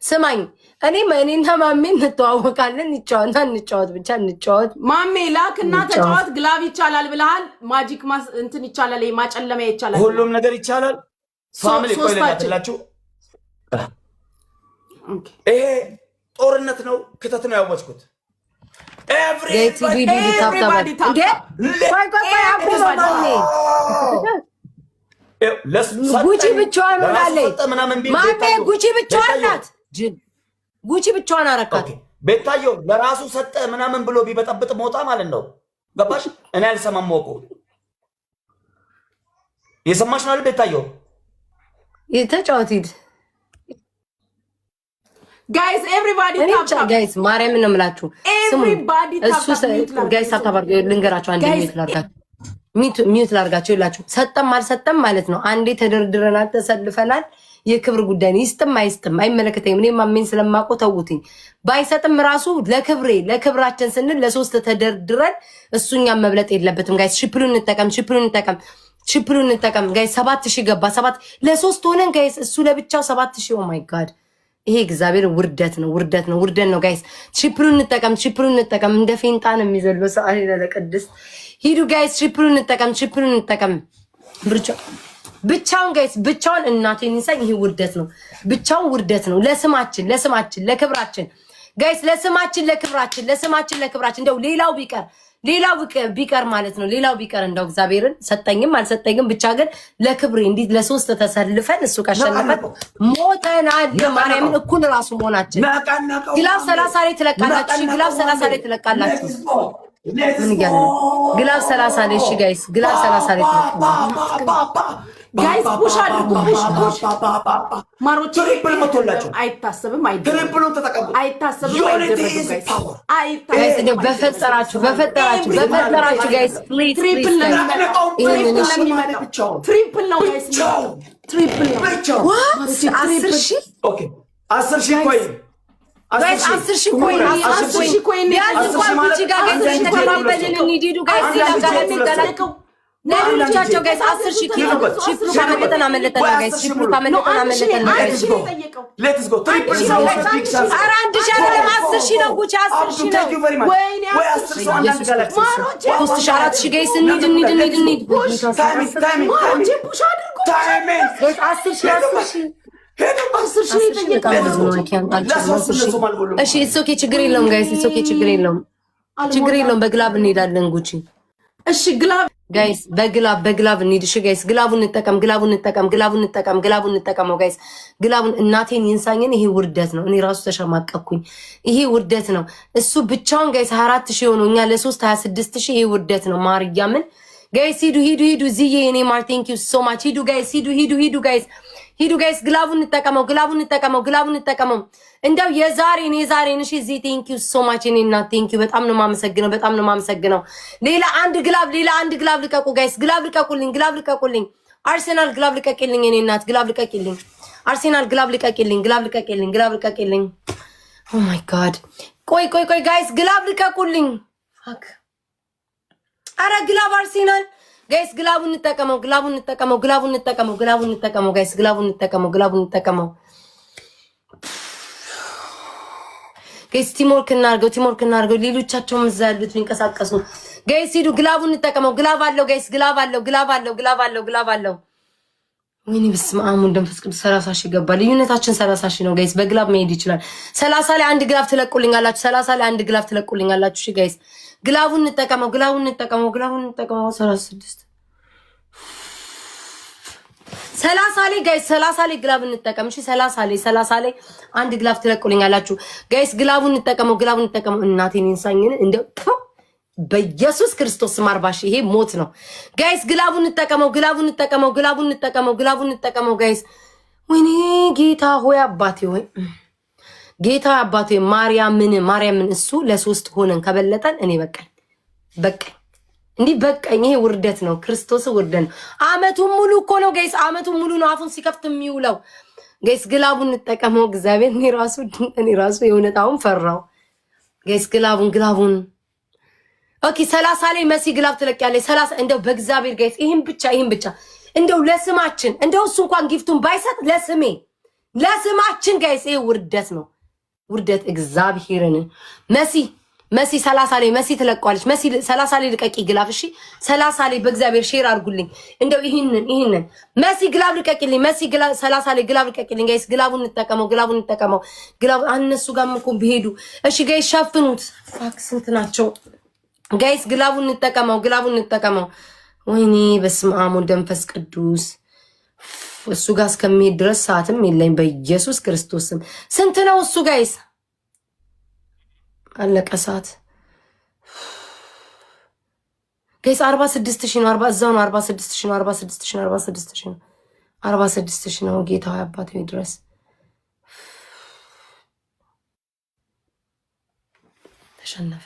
ስማኝ እኔና ማሜ እንተዋወቃለን። እንጫወት ብቻ እንጫወት። ማሜ ላክና ተጫወት። ግላብ ይቻላል ብለሃል። ማጂክ እንትን ይቻላል፣ ማጨለሚያ ይቻላል፣ ሁሉም ነገር ይቻላል። ፋሚሊ ቆይ ለላችሁ ይሄ ጦርነት ነው፣ ክተት ነው ያወጅኩት። ጉቺ ብቻዋን ሆናለች። ማሜ ጉቺ ብቻዋን ናት። ጉቺ ብቻዋን አረካት። ቤታዮ ለራሱ ሰጠ ምናምን ብሎ ቢበጠብጥ ሞታ ማለት ነው። ገባሽ? እኔ አልሰማም። ሞቆ የሰማሽ ነው ቤታዮ። የተጫወት ሂድ ጋይስ ኤቭሪባዲ ታፕ ጋይስ ማርያም ነው የምላችሁ። እሱ ጋይስ ታፕ ልንገራችሁ። አንድ ሚዩት ላርጋችሁ ይላችሁ። ሰጠም አልሰጠም ማለት ነው። አንዴ ተደርድረናል፣ ተሰልፈናል። የክብር ጉዳይ ነው። ይስጥም አይስጥም አይመለከተኝም። እኔ ማሜን ስለማውቀው ተውትኝ። ባይሰጥም ራሱ ለክብራችን ስንል ለሶስት ተደርድረን እሱኛም መብለጥ የለበትም ጋይስ። ሽፕሉን እንጠቀም ጋይስ። 7000 ገባ። 7 ለሶስት ሆነን ጋይስ። እሱ ለብቻው 7000። ኦ ማይ ጋድ ይሄ እግዚአብሔር ውርደት ነው ጋይስ። ሽፕሉን እንጠቀም። እንደ ፌንጣ ነው የሚዘለው ሰዓት ለቅድስት ሂዱ ጋይስ። ሽፕሉን እንጠቀም። ብቻውን ጋይስ፣ ብቻውን እናቴን ይንሳኝ። ይሄ ውርደት ነው። ብቻውን ውርደት ነው። ለስማችን ለክብራችን ጋይስ፣ ለክብራችን እንደው ሌላው ቢቀር ማለት ነው። ሌላው ቢቀር እንደው እግዚአብሔርን ሰጠኝም አልሰጠኝም ብቻ ግን ለክብሬ እንዲህ ለሶስት ተሰልፈን እሱ ካሸነፈን ሞተናል። ማርያምን እኩል ራሱ መሆናችን ግላብ 30 ላይ ትለቃላችሁ። ግላብ 30 ላይ ትለቃላችሁ። ምን ይያለ ግላብ 30 ላይ እሺ ጋይስ፣ ግላብ 30 ላይ ትለቃላችሁ ጋይስ። ፑሽ አድርጉ። ፑሽ ማሮች ትሪፕል መቶላችሁ አይታሰብም። ትሪፕሉ ተጠቀሙ። አይታሰብም። ጋይስ እንደው በፈጠራችሁ ጋይስ ፕሊዝ ትሪፕል ነው ጋይስ። ትሪፕል ነው። ዋት 10,000 ኦኬ 10,000 ኮይን 10,000 ኮይን ቢያንስ እንኳን ጉቺ ጋር ገንዘብ ተከፋፈልን እንሂዱ ጋይስ። ይላጋለኝ ለልጆቻቸው ጋይስ 10,000 ኪሎ ሽፕሩ ካመለጠን ጋይስ። ሽፕሩ ካመለጠን ጋይስ። ሌትስ ጎ ትሪፕል ኧረ 1,000 አይደለም 10,000 ነው ጉቺ 10,000 ነው። ወይኔ 10,000 ማሮቼ 4,000 ጋይስ። እንሂድ ታይሚንግ ማሮቼ ፑሽ አድርጉ ጋይስ። 10,000 እሺ ኢትስ ኦኬ ችግር የለውም ጋይስ። ኢትስ ኦኬ ችግር የለውም። በግላብ እንሄዳለን ጉቺ። እሺ ግላብ ጋይስ በግላብ እንሂድ። እሺ ጋይስ ግላቡን እንጠቀም ጋይስ። ግላቡን እናቴን ይንሳኝን። ይሄ ውርደት ነው። እኔ ራሱ ተሸማቀቅኩኝ። ይሄ ውርደት ነው። እሱ ብቻውን ጋይስ 24,000 ሆኖ እኛ ለ3 26,000። ይሄ ውርደት ነው። ማርያምን ጋይስ ሂዱ ዝዬ እኔ ማር ቴንክ ዩ ሶ ማች። ሂዱ ጋይስ ሂዱ ጋይስ። ግላቡን እንጠቀመው። እንደው የዛሬን እሺ እዚህ ቴንክ ዩ ሶ ማች። እኔ እና ቴንክ ዩ በጣም ነው የማመሰግነው። ሌላ አንድ ግላብ ልቀቁ ጋይስ። ግላብ ልቀቁልኝ። አርሴናል ግላብ ልቀቂልኝ። እኔ እናት ግላብ ልቀቂልኝ። አርሴናል ግላብ ልቀቂልኝ። ኦ ማይ ጋድ ቆይ ጋይስ ግላብ ልቀቁልኝ። ፋክ አረ ግላብ አርሴናል ጋይስ ግላቡን እንጠቀመው ጋይስ። ግላቡን እንጠቀመው ጋይስ። ቲምወርክ እናርገው። ሌሎቻቸውም እዛ ያሉት ሊንቀሳቀሱ ጋይስ ሂዱ። ግላቡን እንጠቀመው። ግላብ አለው ጋይስ። ግላብ አለው። ወይኔ በስመ አብ ወወልድ ወመንፈስ ቅዱስ 30,000 ገባ። ልዩነታችን 30,000 ነው ጋይስ። በግላብ መሄድ ይችላል። 30 ላይ አንድ ግላብ ትለቁልኛላችሁ። እሺ ጋይስ ግላቡን እንጠቀመው። 36 30 ላይ ጋይስ 30 ላይ ግላብ እንጠቀም። እሺ 30 ላይ አንድ ግላብ ትለቁልኛላችሁ ጋይስ። ግላቡን እንጠቀመው። እናቴን ይንሳኝን እንደው በኢየሱስ ክርስቶስ ስም 40,000 ይሄ ሞት ነው ጋይስ። ግላቡን እንጠቀመው ጋይስ። ወይኔ ጌታ ሆይ አባቴ ማርያምን እሱ ለሶስት ሆነን ከበለጠን እኔ በቃኝ እንዲህ በቃኝ። ይሄ ውርደት ነው። ክርስቶስ ውርደት ነው። አመቱን ሙሉ እኮ ነው ጋይስ። አመቱን ሙሉ ነው አፉን ሲከፍት የሚውለው ጋይስ። ግላቡን እንጠቀመው እግዚአብሔር። እኔ ራሱ የእውነታውን ፈራው ጋይስ። ግላቡን ኦኬ 30 ላይ መሲ ግላብ ትለቂያለሽ። 30 እንደው በእግዚአብሔር ጋይስ ይሄን ብቻ እንደው ለስማችን እንደው እሱ እንኳን ጊፍቱን ባይሰጥ ለስሜ ለስማችን ጋይስ ይሄ ውርደት ነው። ውርደት እግዚአብሔርን መሲ 30 ላይ መሲ ትለቀዋለች። መሲ 30 ላይ ልቀቂ ግላፍ። እሺ 30 ላይ በእግዚአብሔር ሼር አድርጉልኝ። እንደው ይሄንን መሲ ግላብ ልቀቂልኝ። መሲ 30 ላይ ግላብ ልቀቂልኝ ጋይስ። ግላቡን እንጠቀመው። ግላቡ እነሱ ጋር እኮ ቢሄዱ እሺ ጋይስ ሸፍኑት። ፋክ ስንት ናቸው ጋይስ? ግላቡን እንጠቀመው። ወይኔ በስመ አብ ወወልድ ወመንፈስ ቅዱስ። እሱ ጋር እስከሚሄድ ድረስ ሰዓትም የለኝ በኢየሱስ ክርስቶስ ስም። ስንት ነው እሱ ጋይስ? አለቀ ሰዓት ጋይስ 46,000 ነው። 40 እዛው ነው። 46,000 ነው። 46,000 ነው። ጌታዬ አባቴ ድረስ ተሸነፈ።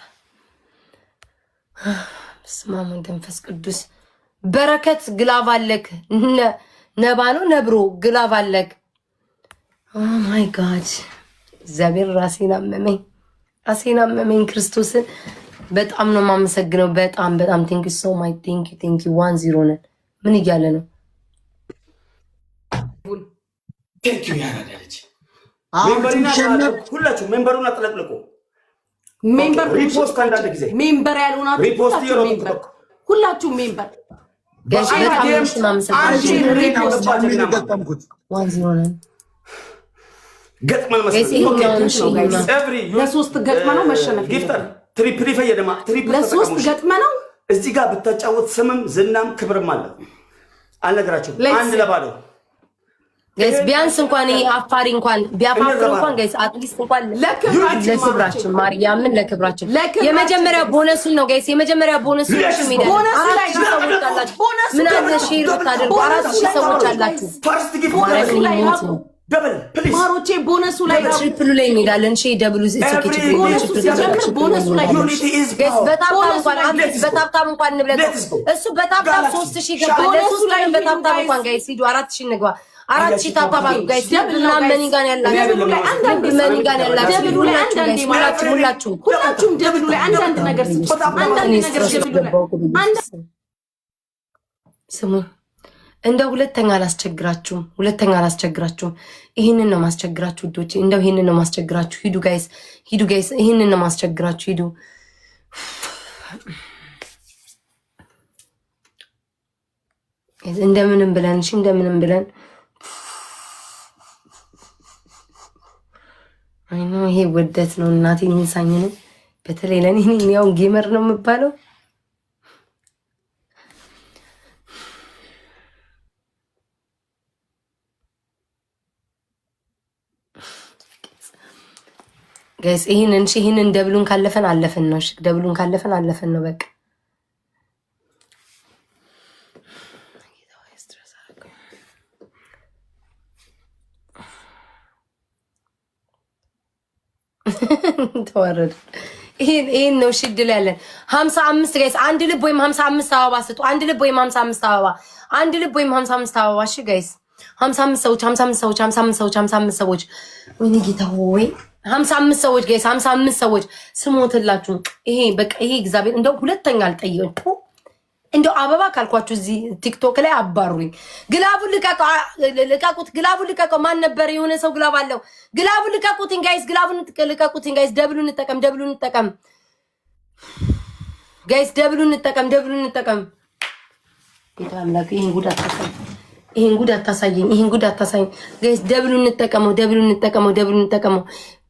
በስመ አብ ወወልድ ወመንፈስ ቅዱስ። በረከት ግላቭ አለክ። ነባ ነው ነብሮ ግላቭ አለክ። ኦ ማይ ጋድ እግዚአብሔር ራሴን አመመኝ ክርስቶስን በጣም ነው የማመሰግነው። በጣም ቴንክ ዩ ሶ ማች ቴንክ ዩ 10 ነን። ምን እያለ ነው? ቴንክ ዩ ያራዳለች። ሁላችሁ ሜምበሩን አጥለቅልቁ። ሜምበር ሪፖስት አንዳንድ ጊዜ ሜምበር ያልሆናችሁ ሪፖስት ሁላችሁ ሜምበር ጋይስ በጣም ነው የማመሰግነው። 10 ነን። ገጥመን ለሶስት ገጥመ ነው መሸነፍ ጊፍተር ትሪፕል ፈየደማ ትሪፕል ለሶስት ገጥመ ነው። እዚህ ጋር ብታጫወት ስምም ዝናም ክብርም አለ። አልነግራችሁም። አንድ ለባዶ ጋይስ ቢያንስ እንኳን አፋሪ እንኳን ቢያፋፍሩ እንኳን ጋይስ አትሊስት እንኳን ለክብራችን ማርያምን ለክብራችን የመጀመሪያ ቦነሱን ነው ጋይስ። የመጀመሪያ ቦነሱን ሜዳ 4,000 ሰዎች አላችሁ። ምን አለ ሼር ብታደርጉ 4,000 ሰዎች አላችሁ። ፈርስት ጊፍት ደብል ፕሊዝ ማሮቼ ቦነሱ ላይ ትሪፕሉ ላይ እንሄዳለን። እሺ ደብሉ ቦነሱ ላይ ጋይስ በታፕታፕ እንኳን እንብለጥ። እሱ በታፕታፕ 3,000 ገባ። ለሶስት ላይ በታፕታፕ እንኳን ጋይስ ሂዱ 4,000 እንግባ። 4,000 ታፕታፕ ጋይስ ደብሉና መኒጋን ያላችሁ ሁላችሁም ደብሉ ላይ አንዳንድ ነገር ስሙ። እንደ ሁለተኛ አላስቸግራችሁም። ይሄንን ነው ማስቸግራችሁ ውዶቼ። እንደው ይሄንን ነው ማስቸግራችሁ። ሂዱ ጋይስ ይሄንን ነው ማስቸግራችሁ። ሂዱ እንደምንም ብለን አይኖ ይሄ ውርደት ነው። እናቴ የሚንሳኝ ነው። በተለይ ለኔ ያው ጌመር ነው የምባለው። ጋይስ ይሄንን ደብሉን ካለፈን አለፈን ነው። እሺ ደብሉን ካለፈን አለፈን ነው በቃ። ተወረደ። ይሄን ነው ሽድል ያለን 55 ጋይስ አንድ ልብ ወይም 55 አበባ ስጡ። አንድ ልብ ወይም 55 አበባ እሺ ጋይስ 55 ሰዎች ወይኔ ጌታ ሆይ 55 ሰዎች ጋይስ 55 ሰዎች ስሞትላችሁ። ይሄ በቃ ይሄ እግዚአብሔር እንደው ሁለተኛ አልጠየቅኩ። እንደው አበባ ካልኳችሁ እዚህ ቲክቶክ ላይ አባሩኝ። ግላቡን ልቀቁት። ግላቡን ልቀቀው። ማን ነበር የሆነ ሰው ግላብ አለው። ግላቡን ልቀቁት ጋይስ። ግላቡን ልቀቁት ጋይስ። ደብሉን እንጠቀም ጋይስ። ደብሉን እንጠቀም። ጌታ አምላክ ይሄን ጉድ አታሳየኝ ጋይስ። ደብሉን እንጠቀመው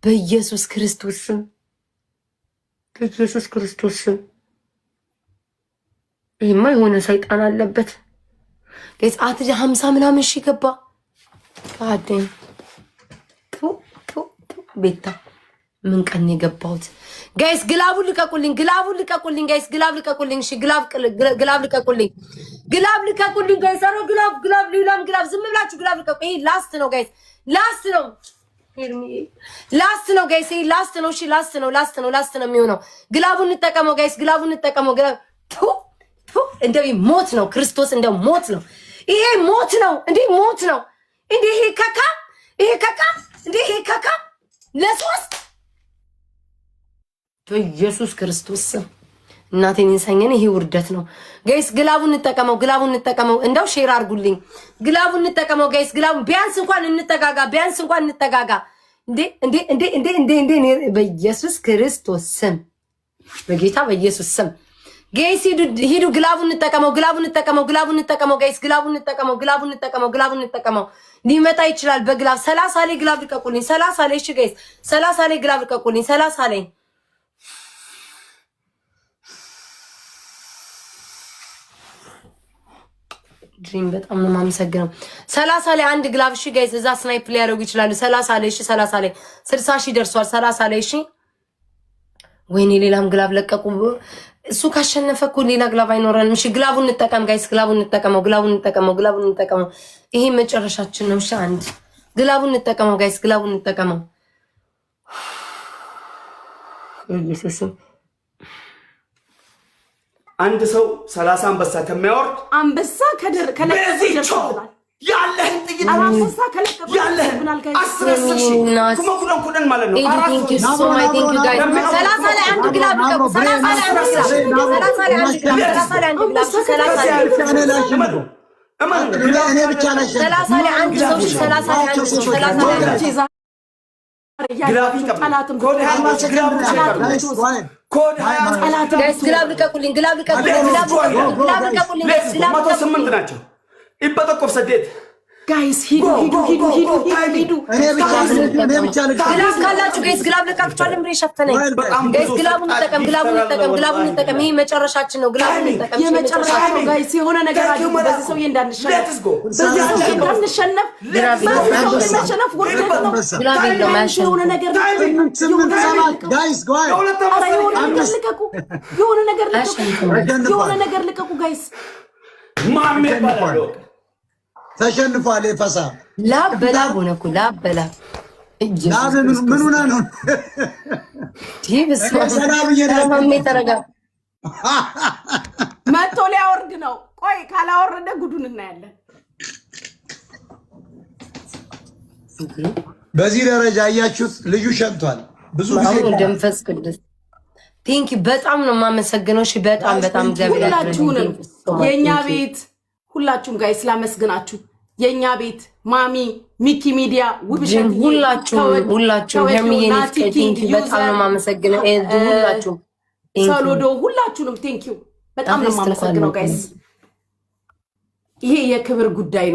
በኢየሱስ ክርስቶስ ስም። ይሄማ የሆነ ሰይጣን አለበት ጋይስ። 50 ምናምን ሺህ ገባ። ታዲያ ቤታ ምን ቀን የገባሁት ጋይስ። ግላቡን ልቀቁልኝ ጋይስ። ግላብ ልቀቁልኝ። እሺ ግላብ ልቀቁልኝ ጋይስ። አረ ግላብ ሌላም ግላብ ዝም ብላችሁ ግላብ ልቀቁ። ይሄ ላስት ነው ጋይስ። ላስት ነው ጋይስ። ይሄ ላስት ነው። እሺ ላስት ነው የሚሆነው። ግላቡን እንጠቀመው ጋይስ። እንደው ሞት ነው ክርስቶስ። እንደው ሞት ነው ይሄ ሞት ነው እንዴ ይሄ ከካ ለሶስት በኢየሱስ ክርስቶስ ስም እናቴን ይንሳኝን። ይሄ ውርደት ነው ጋይስ። ግላቡን እንጠቀመው። እንደው ሼር አድርጉልኝ። ግላቡን እንጠቀመው ጋይስ። ግላቡን ቢያንስ እንኳን እንጠጋጋ። እንዴ በኢየሱስ ክርስቶስ ስም በጌታ በኢየሱስ ስም ጋይስ ሂዱ። ግላቡን እንጠቀመው ጋይስ። ግላቡን እንጠቀመው። ሊመጣ ይችላል በግላብ 30 ላይ ግላብ ልቀቁልኝ። 30 ላይ እሺ ጋይስ 30 ላይ ግላብ ልቀቁልኝ። 30 ላይ ድሪም በጣም ነው የማመሰግነው። 30 ላይ አንድ ግላብ እሺ ጋይስ። እዛ ስናይፕ ሊያደርጉ ይችላሉ። 30 ላይ እሺ 30 ላይ 60 ሺህ ደርሷል። 30 ላይ እሺ። ወይኔ ሌላም ግላብ ለቀቁ። እሱ ካሸነፈ እኮ ሌላ ግላብ አይኖረንም። እሺ ግላቡን እንጠቀም ጋይስ። ግላቡን እንጠቀመው። ይሄ መጨረሻችን ነው። እሺ አንድ ግላቡን እንጠቀመው ጋይስ። ግላቡን እንጠቀመው። ኢየሱስም አንድ ሰው 30 አንበሳ ከሚያወርድ አንበሳ ከለቀቀ ያለህን ጥይት አንበሳ ከለቀቀ ያለህን 10 ሺህ ኩመኩለን ማለት ነው። 30 ላይ አንድ ግላብ ልቀቁ። 30 ላይ አንድ ግላብ ልቀቁልኝ። 108 ናቸው። ይበጠቆፍ ሰዴት ጋይስ ሂዱ። ግላብ ካላችሁ ጋይስ ግላብ ልቀቁልኝ። ምሬ ሸፈነኝ ጋይስ። ግላቡን እንጠቀም። ይሄ መጨረሻችን ነው። ግላቡን እንጠቀም። የመጨረሻው ነው ጋይስ። የሆነ ነገር አለ። በዚህ ሰውዬ እንዳንሸነፍ የሆነ ነገር ልቀቁ ጋይስ። ተሸንፏል። ፈሳ ላብ በላብ ሆነ እኮ ላብ በላብ ምን ሆነ ነው? መቶ ሊያወርድ ነው። ቆይ ካላወረደ ጉዱን እናያለን። በዚህ ደረጃ እያችሁት ልጁ ሸንቷል። ብዙ ጊዜ ደንፈስ ቅዱስ ቴንኪ በጣም ነው የማመሰግነው። እሺ በጣም እግዚአብሔር ሁላችሁንም የኛ ቤት ሁላችሁም ጋር ስላመስግናችሁ የኛ ቤት ማሚ ሚኪ ሚዲያ ውብሸት ሁላችሁም ሄርሚዬ ቴንኪ በጣም ነው የማመሰግነው። ሁላችሁም ሰሎዶ ሁላችሁንም ቴንኪው በጣም ነው የማመሰግነው ጋይስ። ይሄ የክብር ጉዳይ ነው።